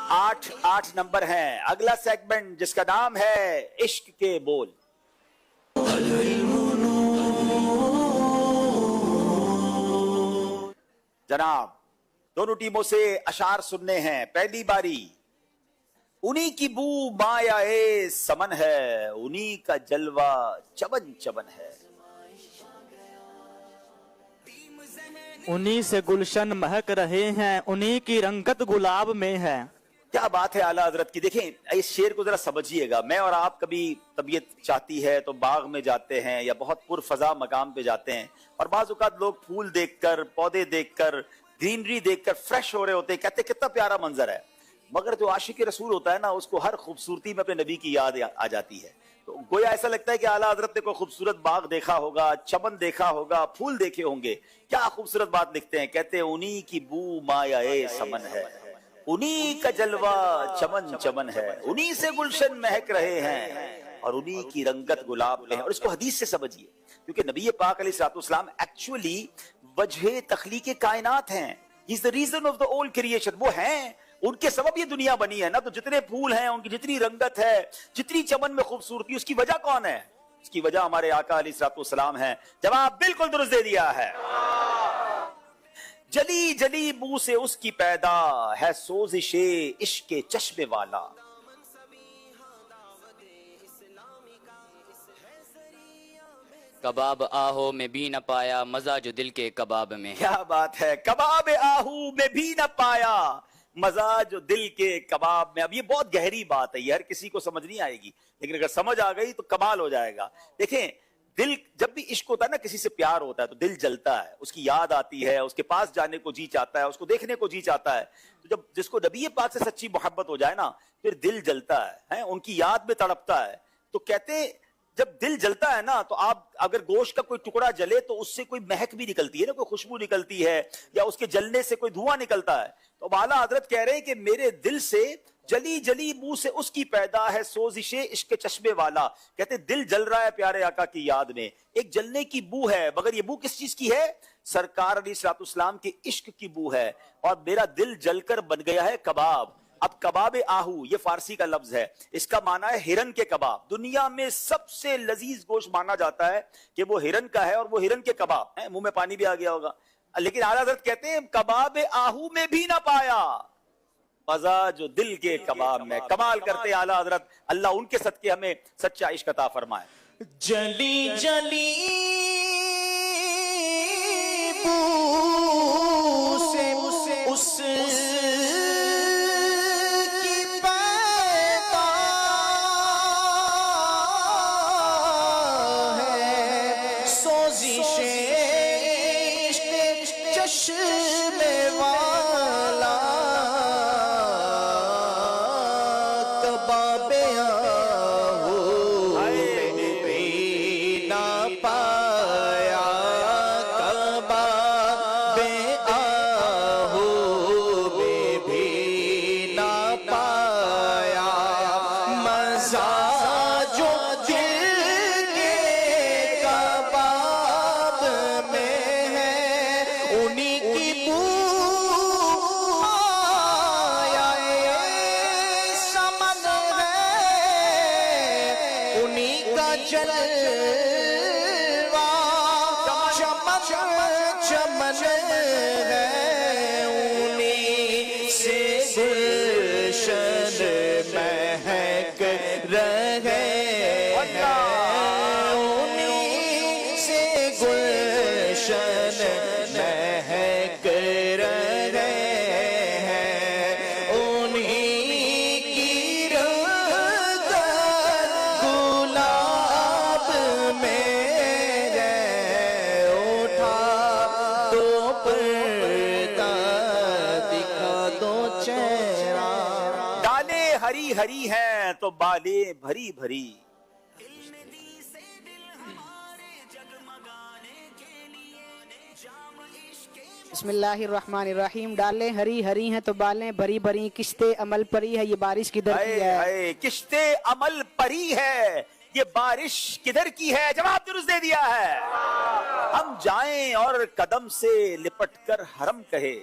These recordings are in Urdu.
8 نمبر ہیں. اگلا سیگمنٹ جس کا نام ہے عشق کے بول. جناب دونوں ٹیموں سے اشعار سننے ہیں. پہلی باری. انہی کی بو مایا سمن ہے, انہی کا جلوہ چمن چمن ہے. انہی سے گلشن مہک رہے ہیں, انہی کی رنگت گلاب میں ہے. کیا بات ہے اعلیٰ حضرت کی. دیکھیں اس شعر کو ذرا سمجھیے گا. میں اور آپ کبھی طبیعت چاہتی ہے تو باغ میں جاتے ہیں یا بہت پرفضا مقام پہ جاتے ہیں, اور بعض اوقات لوگ پھول دیکھ کر, پودے دیکھ کر, گرینری دیکھ کر فریش ہو رہے ہوتے ہیں, کہتے ہیں کتنا پیارا منظر ہے. مگر جو عاشق رسول ہوتا ہے نا, اس کو ہر خوبصورتی میں اپنے نبی کی یاد آ جاتی ہے. تو گویا ایسا لگتا ہے کہ اعلیٰ حضرت نے کوئی خوبصورت باغ دیکھا ہوگا, چمن دیکھا ہوگا, پھول دیکھے ہوں گے. کیا خوبصورت بات لکھتے ہیں. کہتے ہیں انہی کی بو مایا سمن ہے, انہی کا جلوہ چمن چمن ہے, انہی سے گلشن مہک رہے ہیں, اور انہی کی رنگت گلاب میں ہے. اور اس کو حدیث سے سمجھیے, کیونکہ نبی پاک علیہ الصلوۃ والسلام ایکچولی وجہ تخلیق کائنات ہیں. He is the reason of the all creation. وہ ہیں, ان کے سبب یہ دنیا بنی ہے نا. تو جتنے پھول ہیں, ان کی جتنی رنگت ہے, جتنی چمن میں خوبصورتی, اس کی وجہ کون ہے؟ اس کی وجہ ہمارے آقا علیہ الصلوۃ والسلام ہیں. جواب بالکل درست دے دیا ہے. جلی جلی بو سے اس کی پیدا ہے سوزش عشق کے چشمے والا. کباب آہو میں بھی نہ پایا, مزہ جو دل کے کباب میں. کیا بات ہے. کباب آہو میں بھی نہ پایا, مزہ جو دل کے کباب میں. اب یہ بہت گہری بات ہے, یہ ہر کسی کو سمجھ نہیں آئے گی, لیکن اگر سمجھ آ گئی تو کمال ہو جائے گا. دیکھیں دل جب بھی عشق ہوتا ہے نا, کسی سے پیار ہوتا ہے تو دل جلتا ہے, اس کی یاد آتی ہے, اس کے پاس جانے کو جی چاہتا ہے, اس کو دیکھنے کو جی چاہتا ہے. تو جب جس کو نبی پاک سے سچی محبت ہو جائے نا, پھر دل جلتا ہے, ان کی یاد میں تڑپتا ہے. تو کہتے ہیں جب دل جلتا ہے نا, تو آپ اگر گوشت کا کوئی ٹکڑا جلے تو اس سے کوئی مہک بھی نکلتی ہے نا, کوئی خوشبو نکلتی ہے, یا اس کے جلنے سے کوئی دھواں نکلتا ہے. تو اعلیٰ حضرت کہہ رہے ہیں کہ میرے دل سے جلی جلی بو سے اس کی پیدا ہے سوزش عشق کے چشمے والا. کہتے دل جل رہا ہے پیارے آقا کی یاد میں, ایک جلنے کی بو ہے, مگر یہ بو کس چیز کی ہے؟ سرکار علیہ الصلوۃ والسلام کے عشق کی بو ہے. اور میرا دل جل کر بن گیا ہے کباب. اب کباب آہو یہ فارسی کا لفظ ہے, اس کا معنی ہے ہرن کے کباب. دنیا میں سب سے لذیذ گوشت مانا جاتا ہے کہ وہ ہرن کا ہے, اور وہ ہرن کے کباب ہیں. منہ میں پانی بھی آ گیا ہوگا. لیکن اعلیٰ حضرت کہتے ہیں کباب آہو میں بھی نہ پایا, مزہ جو دل کے کباب میں. کمال کرتے اعلیٰ حضرت, اللہ ان کے صدقے ہمیں سچا عشق عطا فرمائے. جلی جلی بو سے اس کی پیدا ہے سوزش عشق چشمے والا. کباب آہو میں بھی نہ پایا, کباب آہو میں بھی نہ پایا, مزہ جو دل کے کباب میں ہے, انہی کی بو آیا سمن ہے, انہی کا جلوہ چمن چمن ہے, انہی سے گلشن مہک رہے ہیں, انہی سے گلشن مہک رہے ہیں, انہی کی رنگت گلاب میں ہے. اٹھا دو پردہ دکھا دو چہرہ. ڈالیں ہری ہری ہیں تو بالیں بھری بھری. بسم اللہ الرحمن الرحیم. ڈالیں ہری ہری ہیں تو بالیں بھری بھری, کشتے عمل پری ہے یہ بارش کدھر کی ہے. کشتے عمل پری ہے یہ بارش کدھر کی ہے. جواب درست دے دیا ہے. ہم جائیں اور قدم سے لپٹ کر حرم کہے,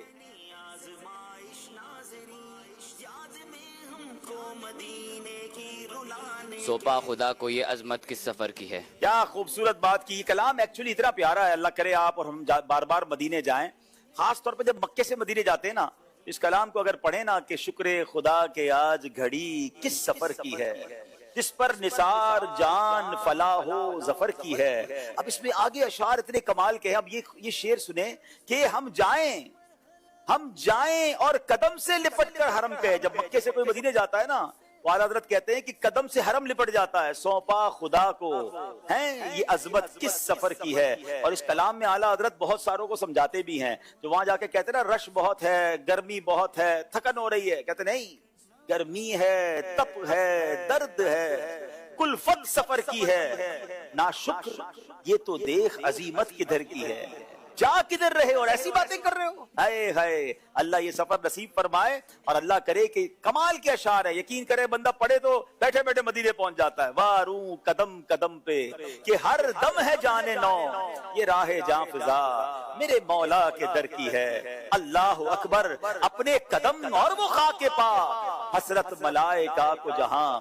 سوپا خدا کو یہ عظمت کس سفر کی ہے. کیا خوبصورت بات کی. کلام ایکچولی اتنا پیارا ہے. اللہ کرے آپ اور ہم بار بار مدینے جائیں. خاص طور پہ جب مکے سے مدینے جاتے ہیں نا, اس کلام کو اگر پڑھیں نا کہ شکر خدا کے آج گھڑی کس سفر کی ہے, جس پر نثار جان فلاح و ظفر کی ہے. اب اس میں آگے اشعار اتنے کمال کے ہیں. اب یہ شعر سنیں کہ ہم جائیں اور قدم سے لپٹ کر حرم پہ. جب مکے سے کوئی مدینے جاتا ہے نا, اعلیٰ حضرت کہتے ہیں کہ قدم سے حرم لپٹ جاتا ہے. سونپا خدا کو ہیں یہ عظمت کس سفر کی ہے. اور اس کلام میں اعلیٰ حضرت بہت ساروں کو سمجھاتے بھی ہیں جو وہاں جا کے کہتے ہیں نا رش بہت ہے, گرمی بہت ہے, تھکن ہو رہی ہے. کہتے نہیں, گرمی ہے, تپ ہے, درد ہے, کلفت سفر کی ہے. ناشکر یہ تو دیکھ عظیمت کدھر کی ہے. جا کدھر رہے اور ایسی باتیں کر رہے ہو. ہائے ہائے, اللہ یہ سفر نصیب فرمائے اور اللہ کرے کہ کمال کے اشعار ہے. یقین کرے بندہ پڑھے تو بیٹھے بیٹھے مدینے پہنچ جاتا ہے. واروں قدم قدم پہ کہ ہر دم ہے جان نو, یہ راہ جاں فضا میرے مولا کے در کی ہے. اللہ اکبر, اپنے قدم اور وہ خاک پا, حسرت ملائکہ کو جہاں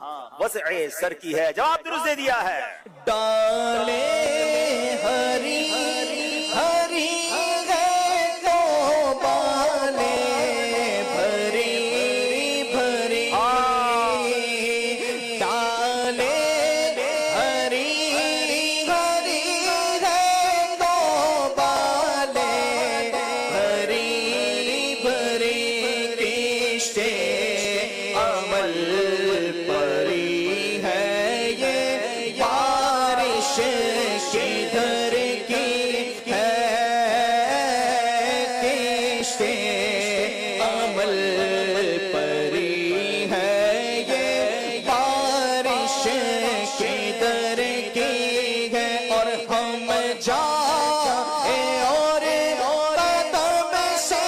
وسع سر کی ہے. جواب درست دے دیا ہے. ڈالے ہری ہری ہے تو بالے بھری بھری, ڈالے ہری ہری ہے تو بالے بھری بھری, کشتے عمل پری ہے یہ بارش کدھر کی ہے. کشتے عمل پری ہے یہ بارش کدھر کی ہے. اور ہم جائیں اور قدم سے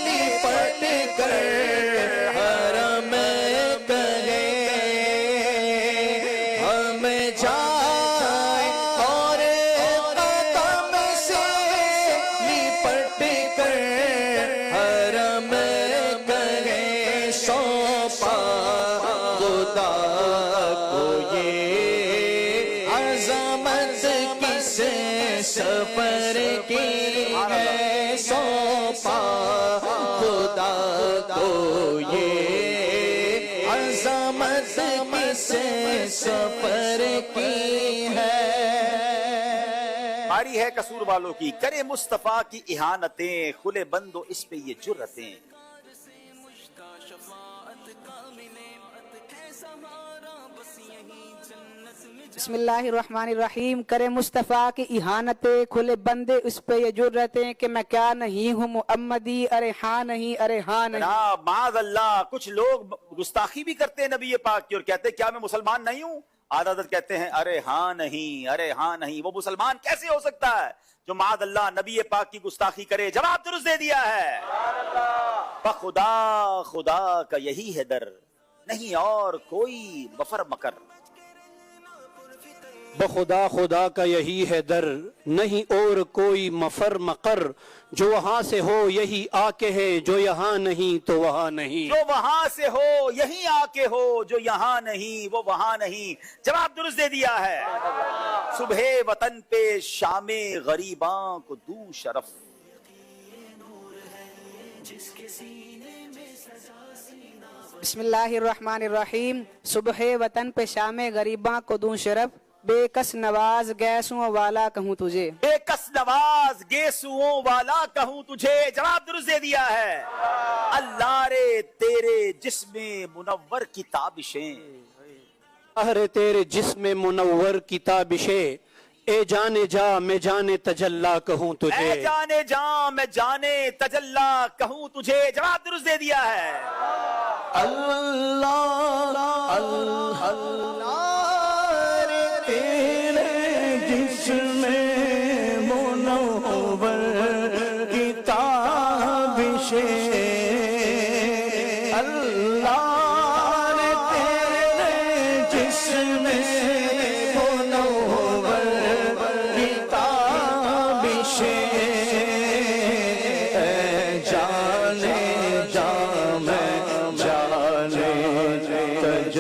لپٹ کر حرم کہیں. ہم جائیں اور قدم سے لپٹ کر حرم کہیں. سونپا خدا کو یہ عظمت کس سفر کی ہے. سونپا خدا کو یہ عظمت کس سفر کی ہے. باری ہے قصور والوں کی, کرے مصطفیٰ کی اہانتیں, کھلے بندو اس پہ یہ جرتیں. بسم اللہ الرحمن الرحیم. کرے مصطفیٰ کی اہانتیں, کھلے بندے اس پہ یہ جرتیں کہ میں کیا نہیں ہوں محمدی, ارے ہاں نہیں, ارے ہاں نہیں. جناب معاذ اللہ, کچھ لوگ گستاخی بھی کرتے ہیں نبی پاک کی اور کہتے ہیں کیا میں مسلمان نہیں ہوں. عادت کہتے ہیں ارے ہاں نہیں, ارے ہاں نہیں. وہ مسلمان کیسے ہو سکتا ہے جو معاذ اللہ نبی پاک کی گستاخی کرے. جواب درست دے دیا ہے. خدا خدا کا یہی ہے در, نہیں اور کوئی مفر مکر. بخدا خدا کا یہی ہے در, نہیں اور کوئی مفر مقر. جو وہاں سے ہو یہی آ کے ہے, جو یہاں نہیں تو وہاں نہیں. جو وہاں سے ہو یہی آ کے ہو, جو یہاں نہیں وہ وہاں نہیں. جواب درست دے دیا ہے. صبح وطن پہ شام غریباں کو دوں شرف. بسم اللہ الرحمن الرحیم. صبح وطن پہ شام غریباں کو دوں شرف, بے کس نواز گیسوں والا کہوں تجھے. بے کس نواز گیسوؤں والا کہوں تجھے. جواب درست دے دیا ہے. اللہ رے تیرے جسم منور کی تابشیں, ارے تیرے جسم منور کی تابشیں, اے جانے جا میں جانے تجلا کہوں تجھے. اے جانے جا میں جانے تجلا کہوں تجھے. جواب درست دے دیا ہے. اللہ اللہ تیرے جسم منور کی تابشیں, اللہ تیرے جسم منور کی تابشیں, جانے جا میں جانے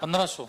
1500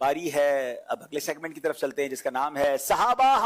باری ہے اب اگلے سیگمنٹ کی طرف چلتے ہیں جس کا نام ہے صحابہ